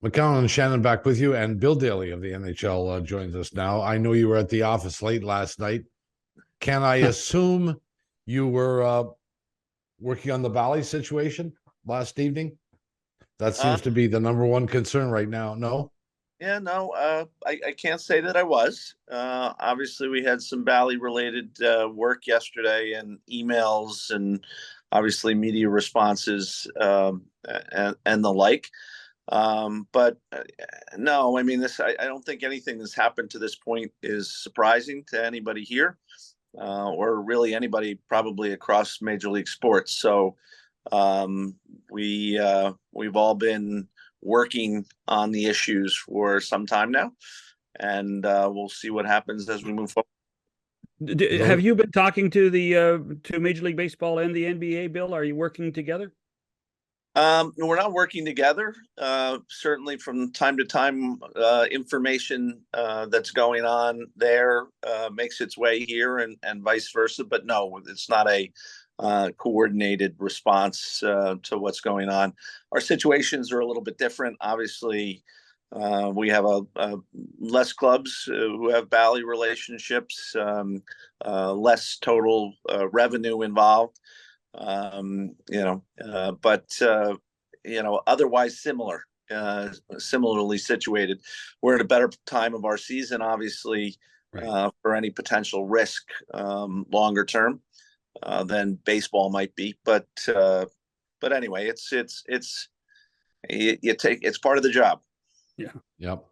McCown and Shannon back with you, and Bill Daly of the NHL joins us now. I know you were at the office late last night. Can I assume you were working on the Bally situation last evening? That Uh, seems to be the number one concern right now. No? yeah, no, I can't say that I was. Obviously, we had some Bally related work yesterday and emails and obviously media responses and the like. But no, I mean, I don't think anything that's happened to this point is surprising to anybody here or really anybody probably across Major League Sports. So um, we've all been working on the issues for some time now, and we'll see what happens as we move forward. Have you been talking to the to Major League Baseball and the NBA, Bill? Are you working together? We're not working together. Certainly, from time to time, information that's going on there makes its way here, and vice versa. But no, it's not a coordinated response to what's going on. Our situations are a little bit different. Obviously, we have a less clubs who have Bally relationships, less total revenue involved. But otherwise similarly situated. We're at a better time of our season, obviously, right, for any potential risk longer term than baseball might be. But anyway, it's part of the job. Yeah. Yep.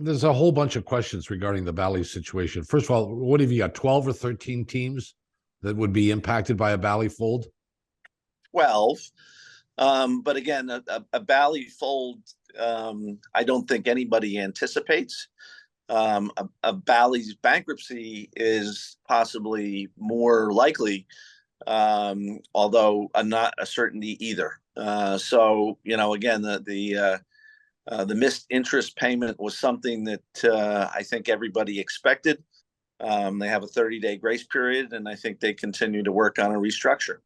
There's a whole bunch of questions regarding the Bally situation. First of all, what have you got? 12 or 13 teams that would be impacted by a Bally fold? 12. But again, a Bally fold, I don't think anybody anticipates. A Bally's bankruptcy is possibly more likely, although not a certainty either. Again, the missed interest payment was something that I think everybody expected. They have a 30-day grace period, and I think they continue to work on a restructure.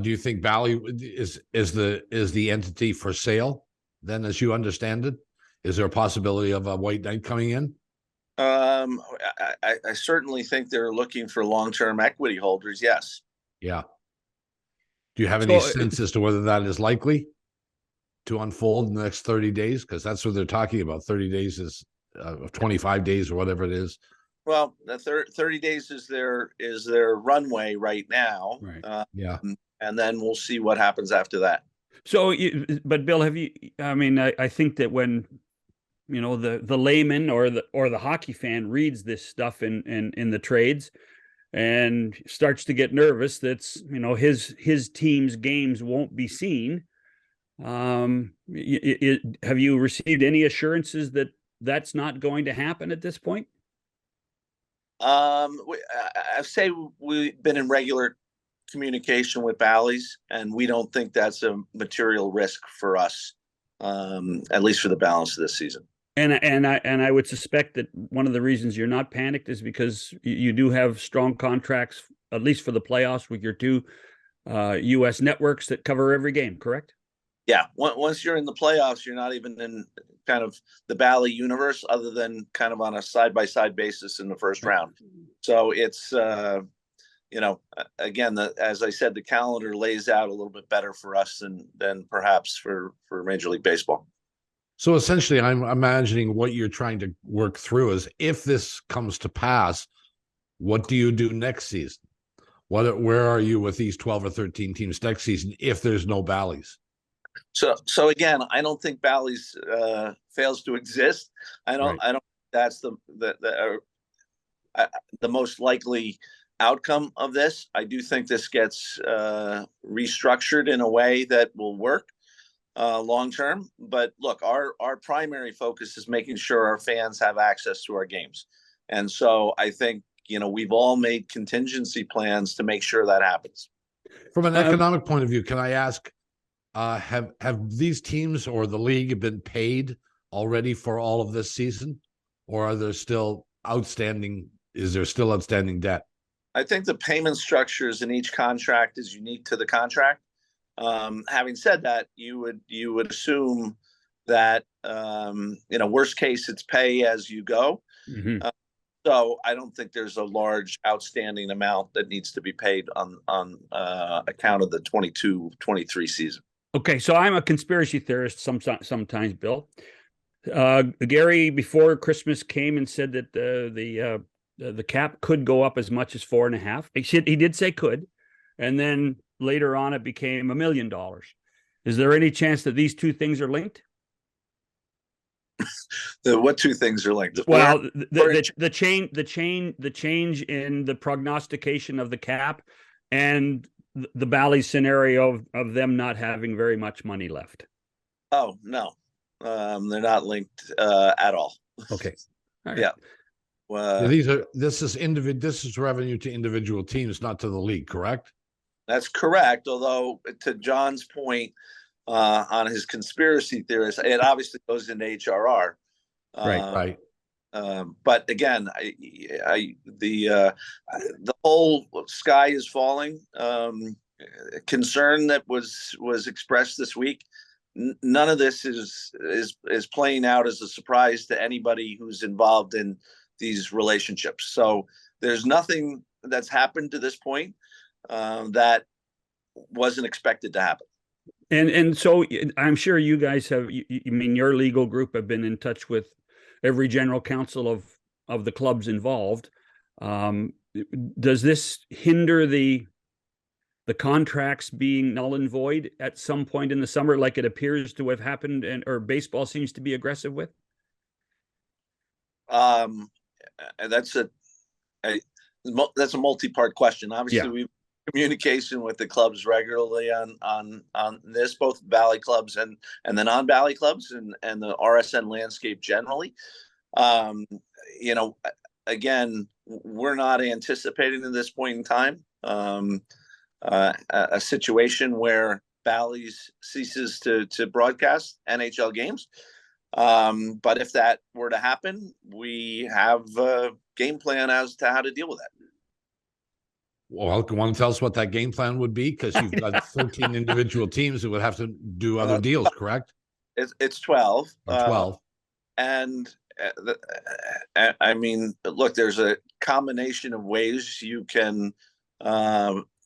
Do you think Bally is the entity for sale then, as you understand it? Is there a possibility of a white knight coming in? I certainly think they're looking for long-term equity holders. Yes. Yeah. Do you have any sense as to whether that is likely to unfold in the next 30 days? Because that's what they're talking about. 30 days is 25 days or whatever it is. Well, the 30 days is their runway right now. Right. Yeah. And then we'll see what happens after that. So, but Bill, I think that when the layman or the hockey fan reads this stuff in the trades and starts to get nervous that's his team's games won't be seen. Have you received any assurances that that's not going to happen at this point? I say we've been in regular communication with Bally's, and we don't think that's a material risk for us, at least for the balance of this season. And I would suspect that one of the reasons you're not panicked is because you do have strong contracts, at least for the playoffs, with your two U.S. networks that cover every game, correct? Yeah. Once you're in the playoffs, you're not even in kind of the Bally universe, other than kind of on a side-by-side basis in the first round. So it's again, as I said, the calendar lays out a little bit better for us than perhaps for Major League Baseball. So essentially, I'm imagining what you're trying to work through is, if this comes to pass, what do you do next season? Where are you with these 12 or 13 teams next season if there's no Bally's? So again, I don't think Bally's fails to exist. I don't. That's the most likely outcome of this. I do think this gets restructured in a way that will work long term. But look, our primary focus is making sure our fans have access to our games, and so I think we've all made contingency plans to make sure that happens. From an economic point of view, can I ask, have these teams or the league been paid already for all of this season, or are there still outstanding? Is there still outstanding debt? I think the payment structures in each contract is unique to the contract. Having said that, you would assume that worst case it's pay as you go. Mhm. So I don't think there's a large outstanding amount that needs to be paid on account of the 22-23 season. Okay, so I'm a conspiracy theorist sometimes, Bill. Gary, before Christmas, came and said that the cap could go up as much as 4.5. He did say could, and then later on it became $1 million. Is there any chance that these two things are linked? What two things are linked? Well, the change in the prognostication of the cap, and the Bally scenario of them not having very much money left. Oh no, they're not linked at all. Okay. All right. Yeah. This is revenue to individual teams, not to the league, correct? That's correct. Although, to John's point on his conspiracy theorist, it obviously goes into HRR. Right. But again, the whole sky is falling concern that was expressed this week. None of this is playing out as a surprise to anybody who's involved in these relationships. So there's nothing that's happened to this point that wasn't expected to happen. And so I'm sure you guys have. I mean, your legal group have been in touch with every general counsel of the clubs involved. Does this hinder the contracts being null and void at some point in the summer, like it appears to have happened, or baseball seems to be aggressive with? That's a multi-part question. Obviously, we've communication with the clubs regularly on this, both Bally clubs and the non-Bally clubs and the RSN landscape generally. Again, we're not anticipating at this point in time a situation where Bally's ceases to broadcast NHL games. But if that were to happen, we have a game plan as to how to deal with that. Well, want to tell us what that game plan would be? Because you've got 13 individual teams that would have to do other deals, correct? It's 12. Or 12. And I mean, look, there's a combination of ways you can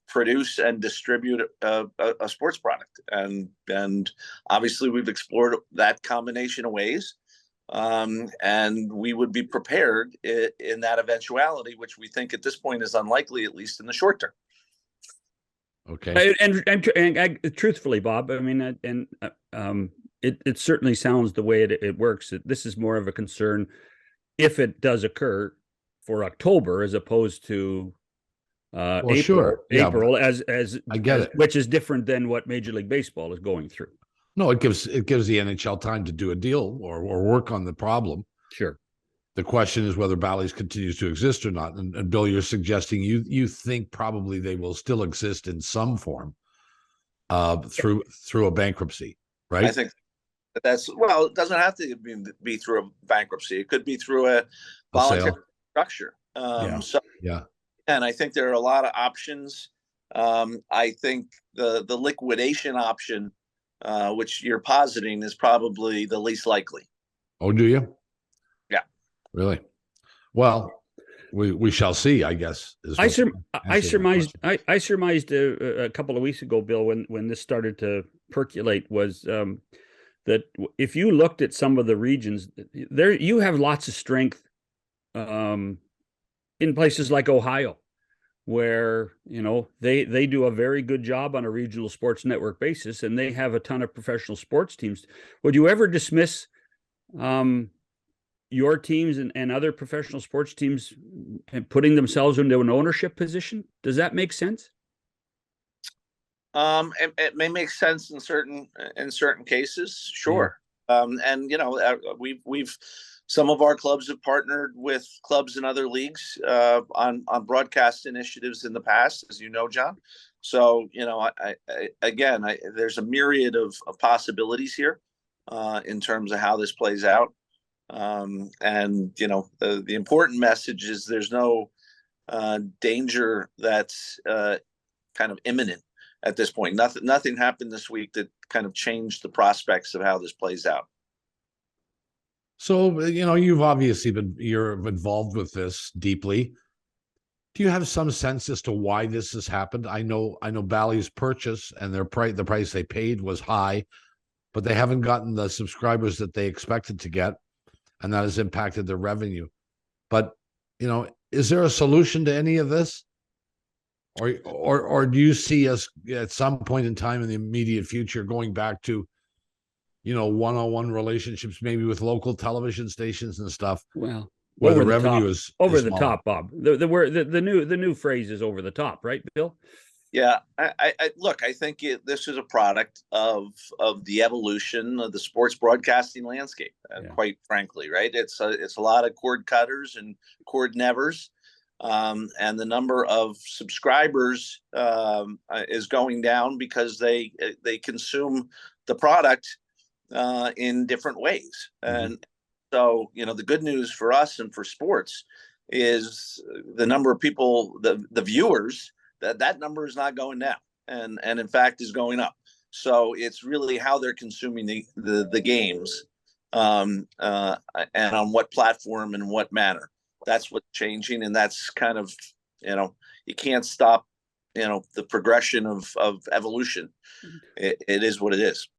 produce and distribute a sports product, and obviously we've explored that combination of ways, and we would be prepared in that eventuality, which we think at this point is unlikely, at least in the short term. Okay. And truthfully, Bob, I mean, it certainly sounds the way it works. This is more of a concern if it does occur for October as opposed to April. Sure. April, as I get it, which is different than what Major League Baseball is going through. No, it gives the NHL time to do a deal or work on the problem. Sure. The question is whether Bally's continues to exist or not. And Bill, you're suggesting you think probably they will still exist in some form through a bankruptcy, right? I think it doesn't have to be through a bankruptcy. It could be through a voluntary structure. And I think there are a lot of options. I think the liquidation option, which you're positing, is probably the least likely. Oh, do you? Yeah. Really? Well, we shall see, I guess. I surmised a couple of weeks ago, Bill, when this started to percolate, was that if you looked at some of the regions there, you have lots of strength in places like Ohio, where they do a very good job on a regional sports network basis, and they have a ton of professional sports teams. Would you ever dismiss your teams and other professional sports teams putting themselves into an ownership position? Does that make sense? It may make sense in certain cases, sure. And we've some of our clubs have partnered with clubs in other leagues on broadcast initiatives in the past, as you know, John. So there's a myriad of possibilities here in terms of how this plays out. And the important message is there's no danger that's kind of imminent at this point. Nothing happened this week that kind of changed the prospects of how this plays out. So, you've obviously you're involved with this deeply. Do you have some sense as to why this has happened? I know Bally's purchase and the price they paid was high, but they haven't gotten the subscribers that they expected to get, and that has impacted their revenue. But, is there a solution to any of this? Or do you see us at some point in time in the immediate future going back to, one-on-one relationships, maybe with local television stations and stuff? Well, where the revenue is over the small. top, Bob. The new phrase is over the top, right, Bill? Yeah, I look. I think this is a product of the evolution of the sports broadcasting landscape. Quite frankly, right? It's a lot of cord cutters and cord nevers, and the number of subscribers is going down because they consume the product in different ways. And so, the good news for us and for sports is the number of people, the viewers, that number is not going down, and in fact is going up. So it's really how they're consuming the games, and on what platform and what manner. That's what's changing, and that's kind of, you can't stop, the progression of evolution. It is what it is.